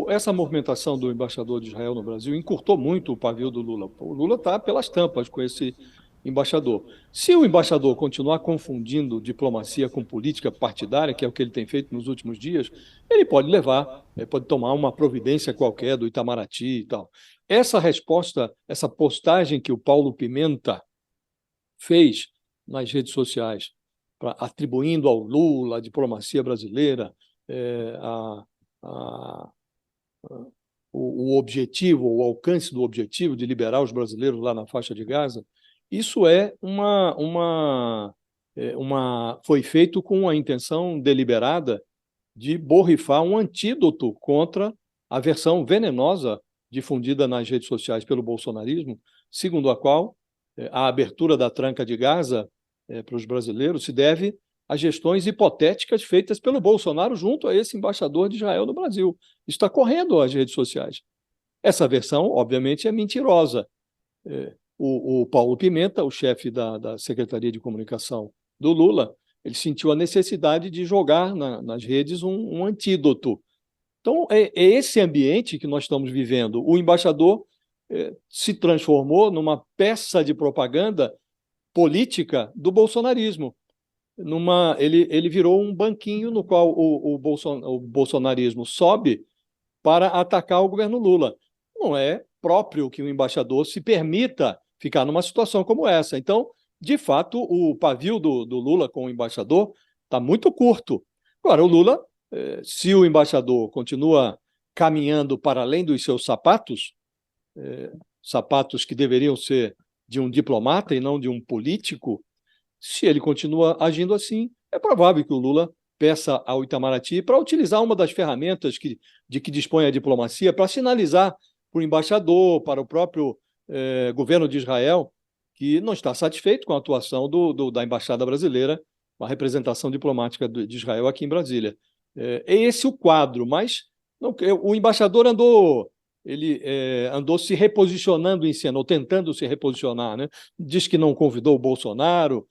Essa movimentação do embaixador de Israel no Brasil encurtou muito o pavio do Lula. O Lula está pelas tampas com esse embaixador. Se o embaixador continuar confundindo diplomacia com política partidária, que é o que ele tem feito nos últimos dias, ele pode pode tomar uma providência qualquer do Itamaraty e tal. Essa resposta, essa postagem que o Paulo Pimenta fez nas redes sociais, atribuindo ao Lula a diplomacia brasileira, a o objetivo, o alcance do objetivo de liberar os brasileiros lá na faixa de Gaza, isso foi feito com a intenção deliberada de borrifar um antídoto contra a versão venenosa difundida nas redes sociais pelo bolsonarismo, segundo a qual a abertura da tranca de Gaza para os brasileiros se deve a gestões hipotéticas feitas pelo Bolsonaro junto a esse embaixador de Israel no Brasil. Isso está correndo às redes sociais. Essa versão, obviamente, é mentirosa. O Paulo Pimenta, o chefe da Secretaria de Comunicação do Lula, ele sentiu a necessidade de jogar nas redes um antídoto. Então, é esse ambiente que nós estamos vivendo. O embaixador se transformou numa peça de propaganda política do bolsonarismo. Ele virou um banquinho no qual o bolsonarismo sobe para atacar o governo Lula. Não é próprio que o embaixador se permita ficar numa situação como essa. Então, de fato, o pavio do Lula com o embaixador está muito curto. Agora, o Lula, se o embaixador continua caminhando para além dos seus sapatos, sapatos que deveriam ser de um diplomata e não de um político, se ele continua agindo assim, é provável que o Lula peça ao Itamaraty para utilizar uma das ferramentas de que dispõe a diplomacia para sinalizar para o embaixador, para o próprio governo de Israel, que não está satisfeito com a atuação da Embaixada Brasileira, a representação diplomática de Israel aqui em Brasília. É esse o quadro, mas não, o embaixador andou se reposicionando em cena, ou tentando se reposicionar, né? Diz que não convidou o Bolsonaro,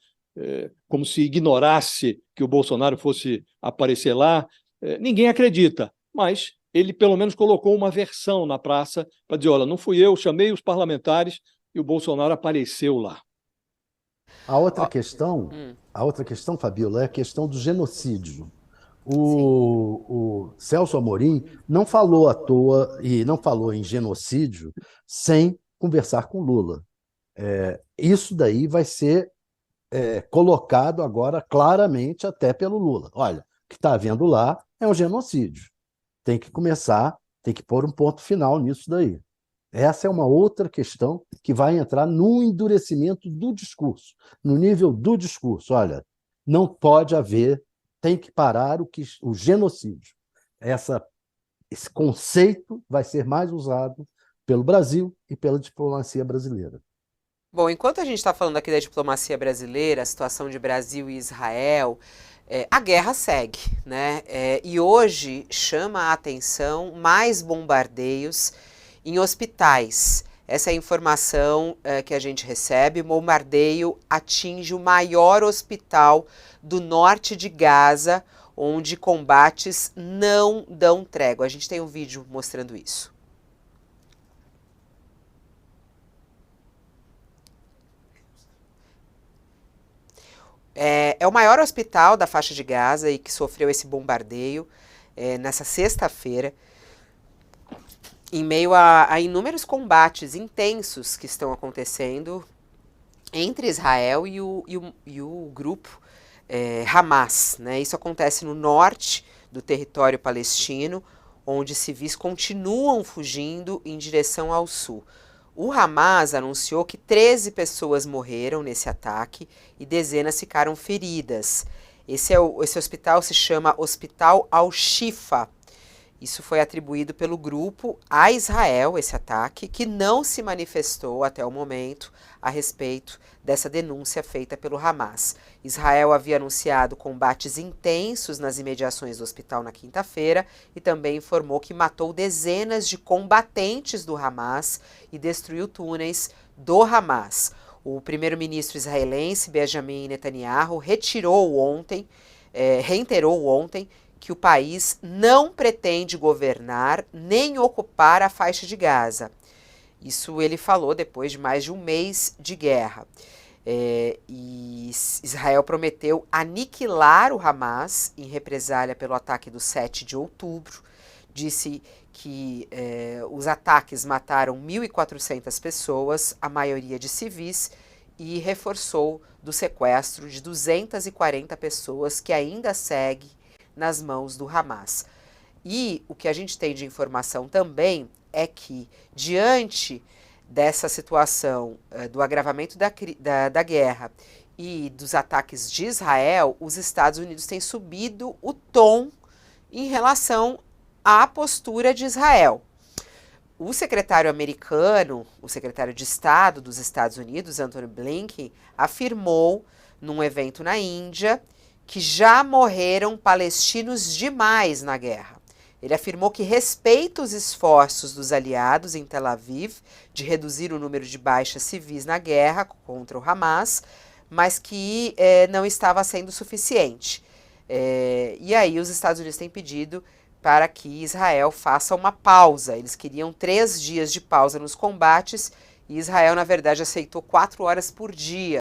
como se ignorasse que o Bolsonaro fosse aparecer lá. Ninguém acredita, mas ele pelo menos colocou uma versão na praça para dizer, olha, não fui eu, chamei os parlamentares e o Bolsonaro apareceu lá. A outra Ó, questão, hum, a outra questão, Fabiola, é a questão do genocídio. sim. O Celso Amorim não falou à toa e não falou em genocídio sem conversar com Lula. Isso daí vai ser colocado agora claramente até pelo Lula. Olha, o que está havendo lá é um genocídio. Tem que começar, tem que pôr um ponto final nisso daí. Essa é uma outra questão que vai entrar no endurecimento do discurso, no nível do discurso. Olha, não pode haver, tem que parar o genocídio. Esse conceito vai ser mais usado pelo Brasil e pela diplomacia brasileira. Bom, enquanto a gente está falando aqui da diplomacia brasileira, a situação de Brasil e Israel, a guerra segue, né? E hoje chama a atenção mais bombardeios em hospitais. Essa é a informação que a gente recebe. O bombardeio atinge o maior hospital do norte de Gaza, onde combates não dão trégua. A gente tem um vídeo mostrando isso. É o maior hospital da faixa de Gaza e que sofreu esse bombardeio nessa sexta-feira, em meio a inúmeros combates intensos que estão acontecendo entre Israel e o grupo Hamas. Né? Isso acontece no norte do território palestino, onde civis continuam fugindo em direção ao sul. O Hamas anunciou que 13 pessoas morreram nesse ataque e dezenas ficaram feridas. Esse hospital se chama Hospital Al-Shifa. Isso foi atribuído pelo grupo a Israel, esse ataque, que não se manifestou até o momento a respeito dessa denúncia feita pelo Hamas. Israel havia anunciado combates intensos nas imediações do hospital na quinta-feira e também informou que matou dezenas de combatentes do Hamas e destruiu túneis do Hamas. O primeiro-ministro israelense, Benjamin Netanyahu, reiterou ontem que o país não pretende governar nem ocupar a faixa de Gaza. Isso ele falou depois de mais de um mês de guerra. E Israel prometeu aniquilar o Hamas em represália pelo ataque do 7 de outubro. Disse que os ataques mataram 1.400 pessoas, a maioria de civis, e reforçou do sequestro de 240 pessoas que ainda segue nas mãos do Hamas. E o que a gente tem de informação também é que, diante dessa situação do agravamento da guerra e dos ataques de Israel, os Estados Unidos têm subido o tom em relação à postura de Israel. O secretário americano, o secretário de Estado dos Estados Unidos, Antony Blinken, afirmou num evento na Índia que já morreram palestinos demais na guerra. Ele afirmou que respeita os esforços dos aliados em Tel Aviv de reduzir o número de baixas civis na guerra contra o Hamas, mas que não estava sendo suficiente. E aí os Estados Unidos têm pedido para que Israel faça uma pausa. Eles queriam 3 dias de pausa nos combates e Israel, na verdade, aceitou 4 horas por dia